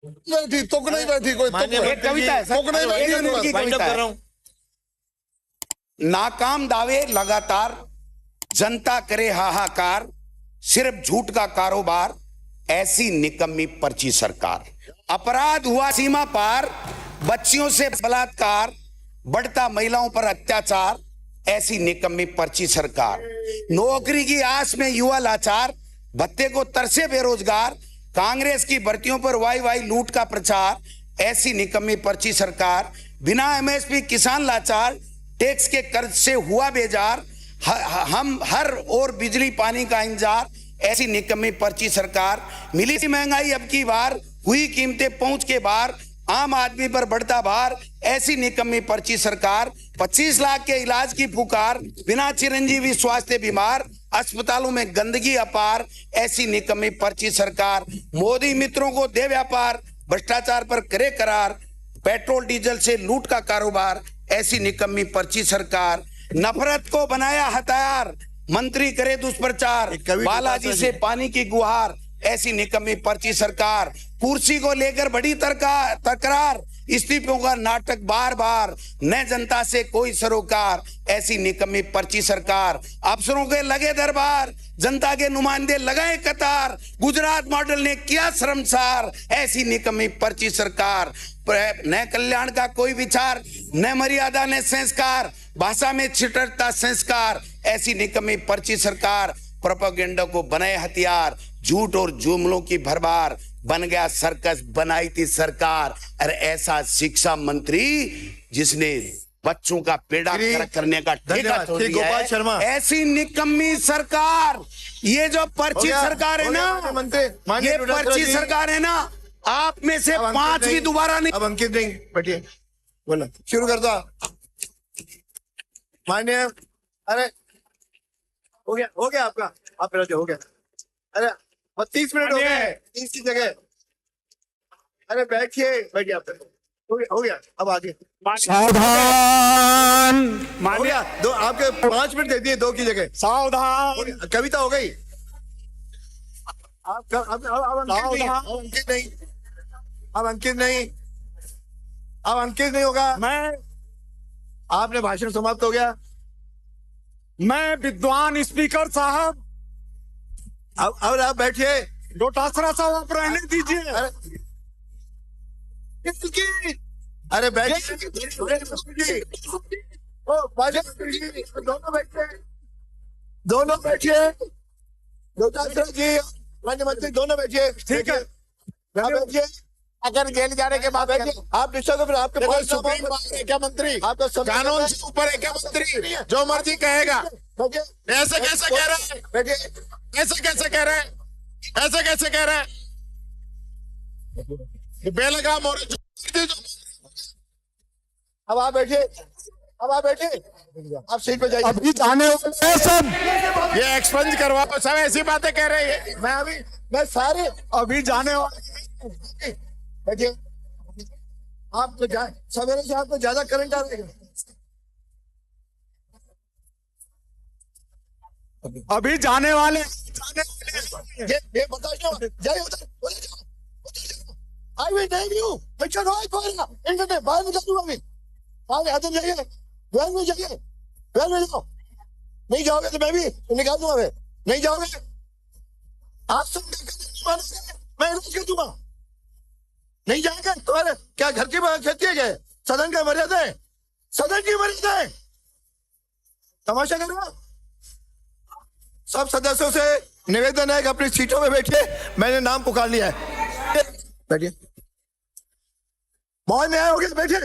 बैठी तुक नहीं बैठी कोई एक कविता है सर, तुक नहीं बैठी कविता कर रहा हूं। नाकाम दावे लगातार, जनता करे हाहाकार, सिर्फ झूठ का कारोबार, ऐसी निकम्मी पर्ची सरकार। अपराध हुआ सीमा पार, बच्चियों से बलात्कार, बढ़ता महिलाओं पर अत्याचार, ऐसी निकम्मी पर्ची सरकार। नौकरी की आस में युवा लाचार, भत्ते को तरसे बेरोजगार, कांग्रेस की भर्तियों पर वाई वाई लूट का प्रचार, ऐसी निकम्मी पर्ची सरकार। बिना एमएसपी किसान लाचार, टैक्स के कर्ज से हुआ बेजार, हम हर और बिजली पानी का इंतजार, ऐसी निकम्मी पर्ची सरकार। मिली सी महंगाई अब की बार, हुई कीमतें पहुंच के बाहर, आम आदमी पर बढ़ता भार, ऐसी निकम्मी पर्ची सरकार। 25 लाख के इलाज की पुकार, बिना चिरंजीवी स्वास्थ्य बीमार, अस्पतालों में गंदगी अपार, ऐसी निकम्मी पर्ची सरकार। मोदी मित्रों को दे व्यापार, भ्रष्टाचार पर करे करार, पेट्रोल डीजल से लूट का कारोबार, ऐसी निकम्मी पर्ची सरकार। नफरत को बनाया हथियार, मंत्री करे दुष्प्रचार, बालाजी से पानी की गुहार, ऐसी निकम्मी पर्ची सरकार। कुर्सी को लेकर बड़ी तकरार, इस्तीफों का नाटक बार बार, न जनता से कोई सरोकार, ऐसी निकम्मी पर्ची सरकार। अफसरों के लगे दरबार, जनता के नुमाइंदे लगाए कतार, गुजरात मॉडल ने किया शर्मसार, ऐसी निकम्मी पर्ची सरकार। न कल्याण का कोई विचार, न मर्यादा न संस्कार, भाषा में छिटरता संस्कार, ऐसी निकम्मी पर्ची सरकार। प्रोपेगेंडा को बनाए हथियार, झूठ और जुमलों की भरमार, बन गया सर्कस बनाई थी सरकार। अरे ऐसा शिक्षा मंत्री जिसने बच्चों का पेड़ा करने का ठेका छोड़ दिया है, शर्मा। ऐसी निकम्मी सरकार। ये जो पर्ची सरकार है ना, ये पर्ची सरकार है ना, आप में से 5 भी दोबारा नहीं। अब अंकित नहीं बैठिए, बोला शुरू कर दो मान्य। अरे हो गया आपका, आप हो गया। अरे 32 मिनट हो गए 30 की जगह। अरे बैठिए आप, हो गया अब आगे। सावधान हो गया, दो आपके 5 मिनट दे दिए, 2 की जगह। सावधान, कविता हो गई। अब अंकित नहीं, अब अंकित नहीं होगा। आपने भाषण समाप्त हो गया। मैं विद्वान स्पीकर साहब, अब आप बैठिए। डोटासरा साहब आप रहने दीजिए। अरे बैठिए, दोनों बैठिए, डोटासरा जी, माननीय मंत्री दोनों बैठिए। ठीक है, बैठिए। अगर जेल जाने के बाद आप डिस्टर्ब, फिर आपके सुप्रीम कोर्ट है क्या मंत्री, आपका कानून से ऊपर है क्या मंत्री, जो मर्जी कहेगा। ऐसे कैसे कह रहे हैं, ऐसे कैसे कह रहे हैं, ऐसे कैसे कह रहे हैं, बेलगाम और अब आप बैठिए, आप सीट पे जाइए। अभी जाने वाले हैं सब, ये एक्सपंज करवाओ, सब ऐसी बातें कह रहे हैं। मैं सारे अभी जाने वाले, बैठिए। आप तो सवेरे से आपको ज्यादा करंट आ रहेगा। अभी जाने वाले, ये बताओ, जाइए उधर। I will tell you, बच्चा रोज पकड़ना, इंटरनेट बाहर निकाल दूंगा अभी। आगे आते जाइए, वेल में जाओ। नहीं जाओगे तो मैं भी निकाल दूंगा। नहीं जाओगे, आप सब मैं रोज कर दूंगा। नहीं जाएंगे तुम्हारे क्या घर की खेती है क्या? सदन का मर्यादा है, सदन की मर्यादा है। तमाशा कर रहे हो? सब सदस्यों से निवेदन है कि अपनी सीटों में बैठिए। मैंने नाम पुकार लिया है, बैठिए। बहुत न्याय हो गया, बैठिए।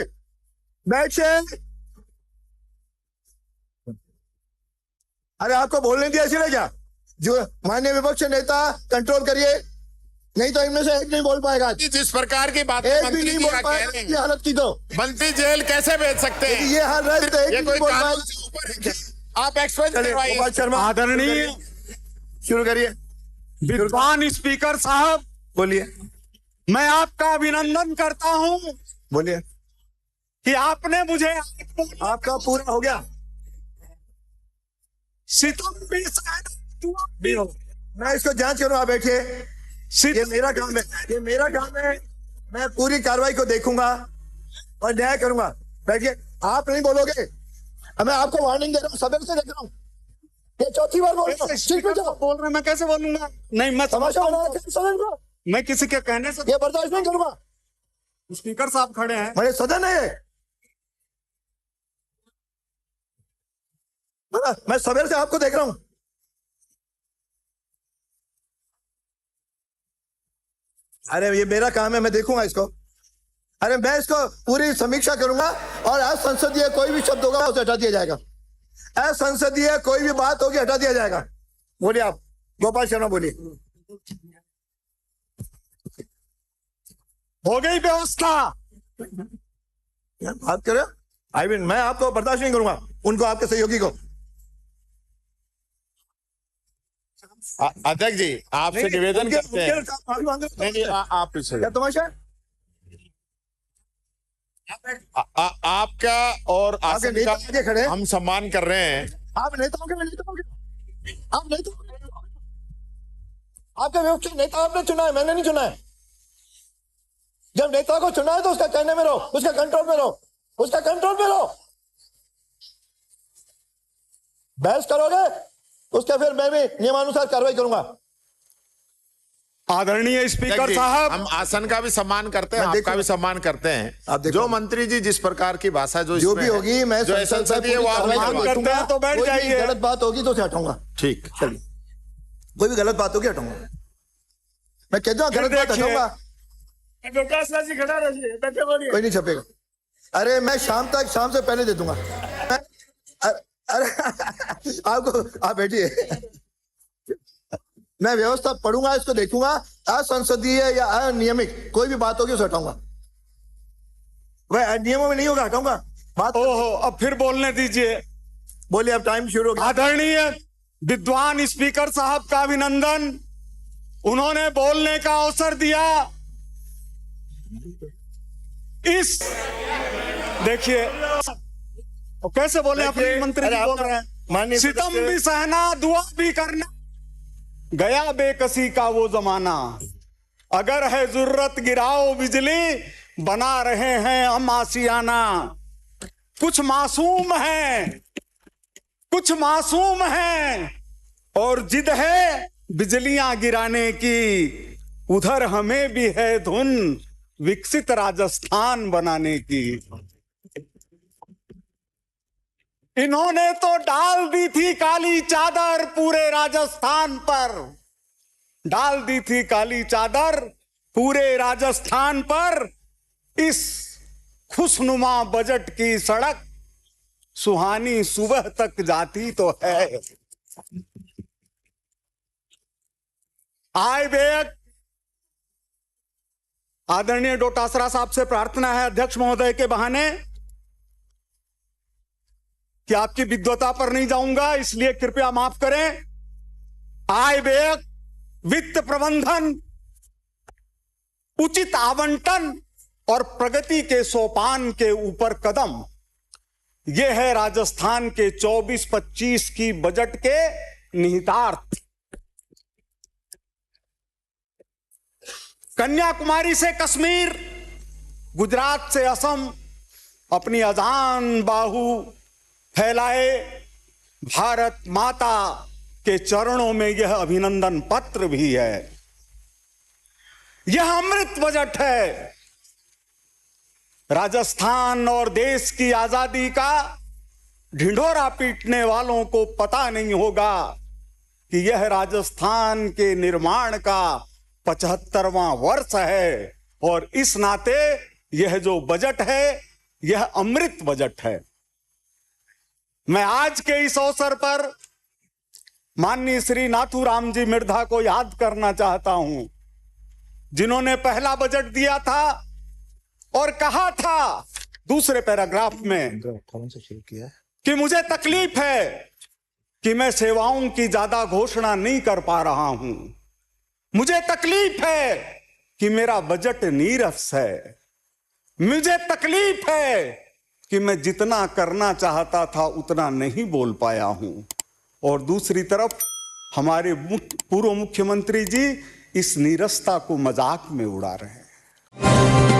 अरे आपको बोलने दिया इसलिए क्या? जो माननीय विपक्ष नेता कंट्रोल करिए, नहीं तो इनमें से एक नहीं बोल पाएगा। जिस प्रकार की बात एक भी नहीं बोल पाएगा। ये हालत की तो मंत्री जेल कैसे भेज सकते हैं? ये हालत तो एक नहीं बोल पाएगा। आप एक्सपेंस करवाइए। शर्मा आदरणीय शुरू करिए। विद्वान स्पीकर साहब, बोलिए। मैं आपका अभिनंदन करता हूं, बोलिए। कि आपने मुझे, आपका पूरा हो गया। सितम मैं इसको जांच करूँ, आप बैठिए। ये मेरा काम है, मैं पूरी कार्रवाई को देखूंगा और न्याय करूंगा। बैठिए, आप नहीं बोलोगे। मैं आपको वार्निंग दे रहा हूँ, सबक से देख रहा हूँ। ये चौथी बार बोल रहा हूँ। सीट पे जाओ। बोल रहे हैं, मैं कैसे बोलूंगा? नहीं, मैं तमाशा बना रखा है सदन को। मैं किसी के कहने से ये बर्दाश्त नहीं करूंगा। स्पीकर साहब खड़े हैं। मेरे सदन है ये। मैं सवेर से आपको देख रहा हूं। अरे ये मेरा काम है, मैं देखूंगा इसको। अरे मैं इसको पूरी समीक्षा करूंगा और असंसदीय कोई भी शब्द होगा उसे हटा दिया जाएगा। असंसदीय कोई भी बात होगी हटा दिया जाएगा। बोलिए आप, गोपाल शर्मा बोलिए। हो गई व्यवस्था। बात करें आई मीन, मैं आपको बर्दाश्त नहीं करूंगा, उनको, आपके सहयोगी को। अध्यक्ष जी, आपसे निवेदन करते हैं। नहीं, आप पीछे क्या तमाशा है? आपका और आपके आसन नेता का आगे खड़े हैं। हम सम्मान कर रहे हैं। आप नेताओं के नेताओं के आप नेता, आपके विपक्षी नेता आपने चुना है, मैंने नहीं चुना है। जब नेता को चुना है तो उसका कहने में रहो, उसका कंट्रोल में रहो, उसका कंट्रोल में रहो। बहस करोगे उसके फिर मैं भी नियमानुसार कार्रवाई करूंगा। आदरणीय स्पीकर अध्यक्ष जी, साहब, हम आसन का भी सम्मान करते हैं, मैं आपका देखूंगा। भी सम्मान करते आप हैं। देखो। जो मंत्री जी जिस प्रकार की भाषा जो जो इसमें भी है, होगी मैं जो संसद में संसदीय पूरी वो आप कार्रवाई नहीं करूंगा। करते हैं तो बैठ कोई भी जाइए। गलत बात होगी तो उसे हटाऊंगा। ठीक। चलिए, कोई भी गलत बात होगी हटाऊंगा। मैं कहता हूँ गलत बात देखिए। हटाऊंगा। खड़ा रहिए, बैठे बोलिए। कोई नहीं छपेगा। अरे मैं शाम से पहले दे दूंगा। अरे आपको, आप बैठिए। मैं व्यवस्था पढ़ूंगा, इसको देखूंगा। असंसदीय या अनियमित कोई भी बात होगी उसे हटाऊंगा। वह नियमों में नहीं होगा, हटाऊंगा बात। ओहो, अब फिर बोलने दीजिए। बोलिए, अब टाइम शुरू हो गया। आदरणीय विद्वान स्पीकर साहब का अभिनंदन। उन्होंने बोलने का अवसर दिया। इस देखिए कैसे बोले, अपने मंत्री जी बोल रहे हैं। सितम भी सहना, दुआ भी करना, गया बेकसी का वो जमाना। अगर है जरूरत गिराओ बिजली, बना रहे हैं हम आशियाना। कुछ मासूम हैं और जिद है बिजलियां गिराने की। उधर हमें भी है धुन विकसित राजस्थान बनाने की। इन्होंने तो डाल दी थी काली चादर पूरे राजस्थान पर, डाल दी थी काली चादर पूरे राजस्थान पर। इस खुशनुमा बजट की सड़क सुहानी सुबह तक जाती तो है। आय बेग आदरणीय डोटासरा साहब से प्रार्थना है अध्यक्ष महोदय के बहाने कि आपकी विद्वता पर नहीं जाऊंगा, इसलिए कृपया माफ करें। आय व्यय, वित्त प्रबंधन, उचित आवंटन और प्रगति के सोपान के ऊपर कदम, यह है राजस्थान के 24-25 की बजट के निहितार्थ। कन्याकुमारी से कश्मीर, गुजरात से असम अपनी अजान बाहु फैलाए भारत माता के चरणों में यह अभिनंदन पत्र भी है। यह अमृत बजट है। राजस्थान और देश की आजादी का ढिंढोरा पीटने वालों को पता नहीं होगा कि यह राजस्थान के निर्माण का 75वां वर्ष है और इस नाते यह जो बजट है यह अमृत बजट है। मैं आज के इस अवसर पर माननीय श्री नाथूराम जी मिर्धा को याद करना चाहता हूं, जिन्होंने पहला बजट दिया था और कहा था दूसरे पैराग्राफ में कि मुझे तकलीफ है कि मैं सेवाओं की ज्यादा घोषणा नहीं कर पा रहा हूं। मुझे तकलीफ है कि मेरा बजट नीरस है। मुझे तकलीफ है कि मैं जितना करना चाहता था उतना नहीं बोल पाया हूं। और दूसरी तरफ हमारे पूर्व मुख्यमंत्री जी इस नीरसता को मजाक में उड़ा रहे हैं। है।